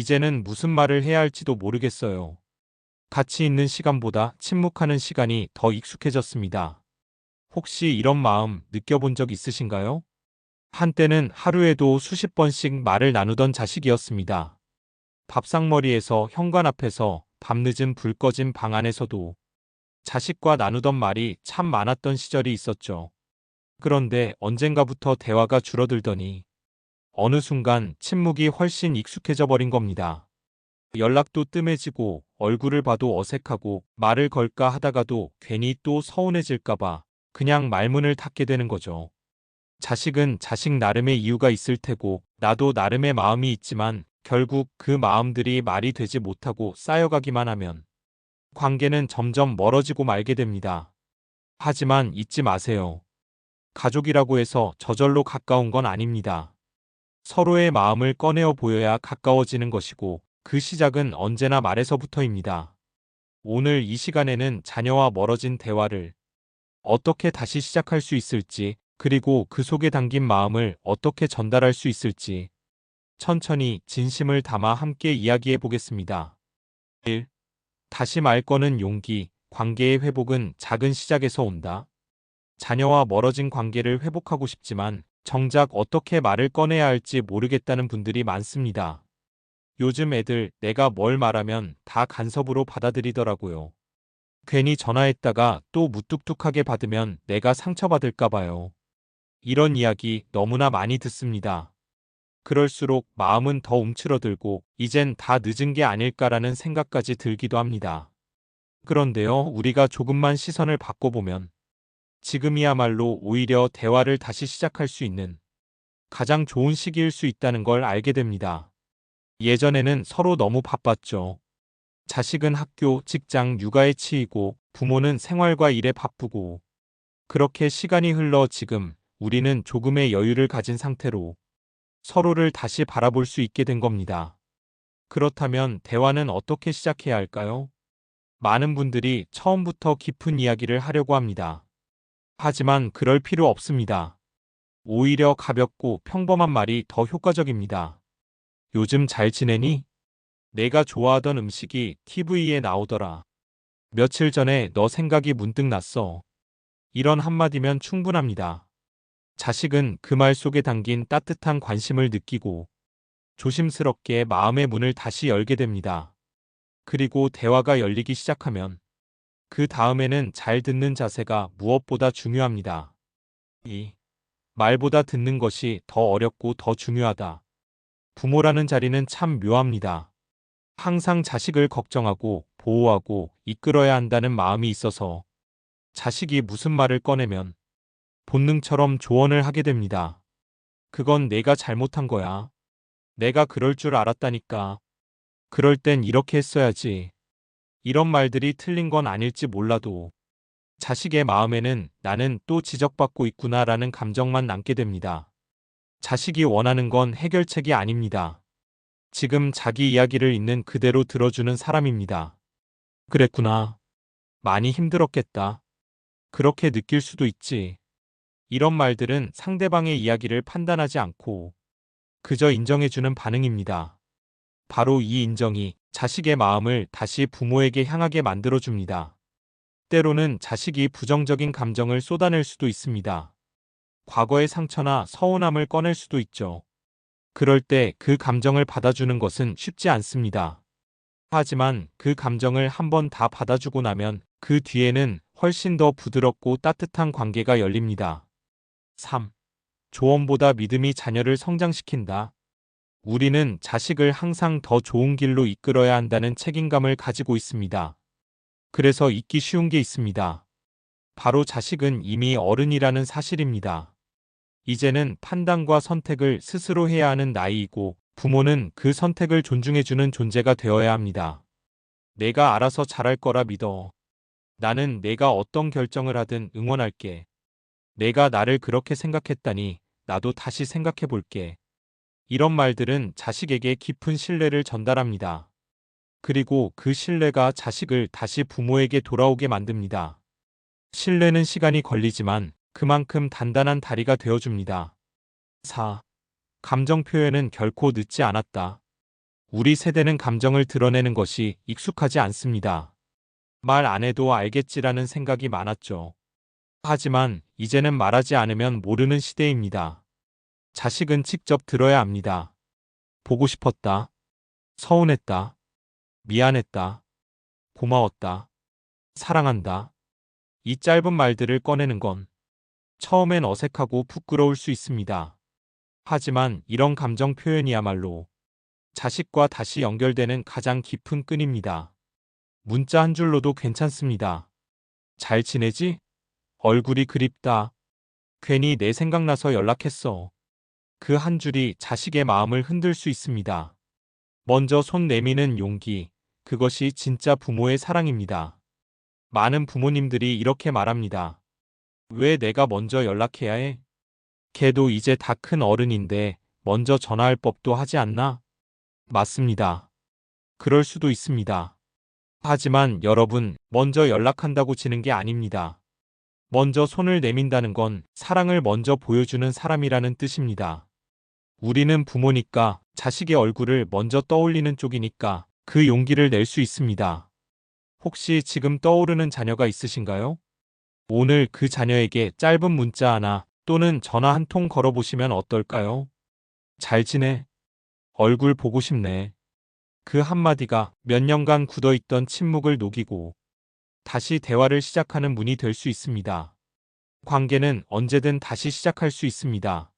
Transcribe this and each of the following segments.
이제는 무슨 말을 해야 할지도 모르겠어요. 같이 있는 시간보다 침묵하는 시간이 더 익숙해졌습니다. 혹시 이런 마음 느껴본 적 있으신가요? 한때는 하루에도 수십 번씩 말을 나누던 자식이었습니다. 밥상머리에서 현관 앞에서 밤늦은 불 꺼진 방 안에서도 자식과 나누던 말이 참 많았던 시절이 있었죠. 그런데 언젠가부터 대화가 줄어들더니 어느 순간 침묵이 훨씬 익숙해져 버린 겁니다. 연락도 뜸해지고 얼굴을 봐도 어색하고 말을 걸까 하다가도 괜히 또 서운해질까봐 그냥 말문을 닫게 되는 거죠. 자식은 자식 나름의 이유가 있을 테고 나도 나름의 마음이 있지만 결국 그 마음들이 말이 되지 못하고 쌓여가기만 하면 관계는 점점 멀어지고 말게 됩니다. 하지만 잊지 마세요. 가족이라고 해서 저절로 가까운 건 아닙니다. 서로의 마음을 꺼내어 보여야 가까워지는 것이고 그 시작은 언제나 말에서부터입니다. 오늘 이 시간에는 자녀와 멀어진 대화를 어떻게 다시 시작할 수 있을지, 그리고 그 속에 담긴 마음을 어떻게 전달할 수 있을지 천천히 진심을 담아 함께 이야기해 보겠습니다. 1. 다시 말 거는 용기. 관계의 회복은 작은 시작에서 온다. 자녀와 멀어진 관계를 회복하고 싶지만 정작 어떻게 말을 꺼내야 할지 모르겠다는 분들이 많습니다. 요즘 애들 내가 뭘 말하면 다 간섭으로 받아들이더라고요. 괜히 전화했다가 또 무뚝뚝하게 받으면 내가 상처받을까 봐요. 이런 이야기 너무나 많이 듣습니다. 그럴수록 마음은 더 움츠러들고 이젠 다 늦은 게 아닐까라는 생각까지 들기도 합니다. 그런데요, 우리가 조금만 시선을 바꿔보면 지금이야말로 오히려 대화를 다시 시작할 수 있는 가장 좋은 시기일 수 있다는 걸 알게 됩니다. 예전에는 서로 너무 바빴죠. 자식은 학교, 직장, 육아에 치이고 부모는 생활과 일에 바쁘고 그렇게 시간이 흘러 지금 우리는 조금의 여유를 가진 상태로 서로를 다시 바라볼 수 있게 된 겁니다. 그렇다면 대화는 어떻게 시작해야 할까요? 많은 분들이 처음부터 깊은 이야기를 하려고 합니다. 하지만 그럴 필요 없습니다. 오히려 가볍고 평범한 말이 더 효과적입니다. 요즘 잘 지내니? 내가 좋아하던 음식이 TV에 나오더라. 며칠 전에 너 생각이 문득 났어. 이런 한마디면 충분합니다. 자식은 그 말 속에 담긴 따뜻한 관심을 느끼고 조심스럽게 마음의 문을 다시 열게 됩니다. 그리고 대화가 열리기 시작하면 그 다음에는 잘 듣는 자세가 무엇보다 중요합니다. 이 말보다 듣는 것이 더 어렵고 더 중요하다. 부모라는 자리는 참 묘합니다. 항상 자식을 걱정하고 보호하고 이끌어야 한다는 마음이 있어서 자식이 무슨 말을 꺼내면 본능처럼 조언을 하게 됩니다. 그건 내가 잘못한 거야. 내가 그럴 줄 알았다니까. 그럴 땐 이렇게 했어야지. 이런 말들이 틀린 건 아닐지 몰라도 자식의 마음에는 나는 또 지적받고 있구나라는 감정만 남게 됩니다. 자식이 원하는 건 해결책이 아닙니다. 지금 자기 이야기를 있는 그대로 들어주는 사람입니다. 그랬구나. 많이 힘들었겠다. 그렇게 느낄 수도 있지. 이런 말들은 상대방의 이야기를 판단하지 않고 그저 인정해주는 반응입니다. 바로 이 인정이 자식의 마음을 다시 부모에게 향하게 만들어줍니다. 때로는 자식이 부정적인 감정을 쏟아낼 수도 있습니다. 과거의 상처나 서운함을 꺼낼 수도 있죠. 그럴 때 그 감정을 받아주는 것은 쉽지 않습니다. 하지만 그 감정을 한번 다 받아주고 나면 그 뒤에는 훨씬 더 부드럽고 따뜻한 관계가 열립니다. 3. 조언보다 믿음이 자녀를 성장시킨다. 우리는 자식을 항상 더 좋은 길로 이끌어야 한다는 책임감을 가지고 있습니다. 그래서 잊기 쉬운 게 있습니다. 바로 자식은 이미 어른이라는 사실입니다. 이제는 판단과 선택을 스스로 해야 하는 나이이고 부모는 그 선택을 존중해주는 존재가 되어야 합니다. 내가 알아서 잘할 거라 믿어. 나는 내가 어떤 결정을 하든 응원할게. 내가 나를 그렇게 생각했다니 나도 다시 생각해 볼게. 이런 말들은 자식에게 깊은 신뢰를 전달합니다. 그리고 그 신뢰가 자식을 다시 부모에게 돌아오게 만듭니다. 신뢰는 시간이 걸리지만 그만큼 단단한 다리가 되어줍니다. 4. 감정 표현은 결코 늦지 않았다. 우리 세대는 감정을 드러내는 것이 익숙하지 않습니다. 말 안 해도 알겠지라는 생각이 많았죠. 하지만 이제는 말하지 않으면 모르는 시대입니다. 자식은 직접 들어야 합니다. 보고 싶었다. 서운했다. 미안했다. 고마웠다. 사랑한다. 이 짧은 말들을 꺼내는 건 처음엔 어색하고 부끄러울 수 있습니다. 하지만 이런 감정 표현이야말로 자식과 다시 연결되는 가장 깊은 끈입니다. 문자 한 줄로도 괜찮습니다. 잘 지내지? 얼굴이 그립다. 괜히 내 생각나서 연락했어. 그 한 줄이 자식의 마음을 흔들 수 있습니다. 먼저 손 내미는 용기, 그것이 진짜 부모의 사랑입니다. 많은 부모님들이 이렇게 말합니다. 왜 내가 먼저 연락해야 해? 걔도 이제 다 큰 어른인데 먼저 전화할 법도 하지 않나? 맞습니다. 그럴 수도 있습니다. 하지만 여러분, 먼저 연락한다고 지는 게 아닙니다. 먼저 손을 내민다는 건 사랑을 먼저 보여주는 사람이라는 뜻입니다. 우리는 부모니까 자식의 얼굴을 먼저 떠올리는 쪽이니까 그 용기를 낼 수 있습니다. 혹시 지금 떠오르는 자녀가 있으신가요? 오늘 그 자녀에게 짧은 문자 하나 또는 전화 한 통 걸어보시면 어떨까요? 잘 지내? 얼굴 보고 싶네. 그 한마디가 몇 년간 굳어있던 침묵을 녹이고 다시 대화를 시작하는 문이 될 수 있습니다. 관계는 언제든 다시 시작할 수 있습니다.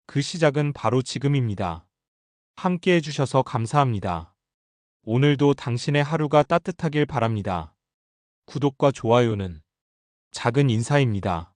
그 시작은 바로 지금입니다. 함께 해주셔서 감사합니다. 오늘도 당신의 하루가 따뜻하길 바랍니다. 구독과 좋아요는 작은 인사입니다.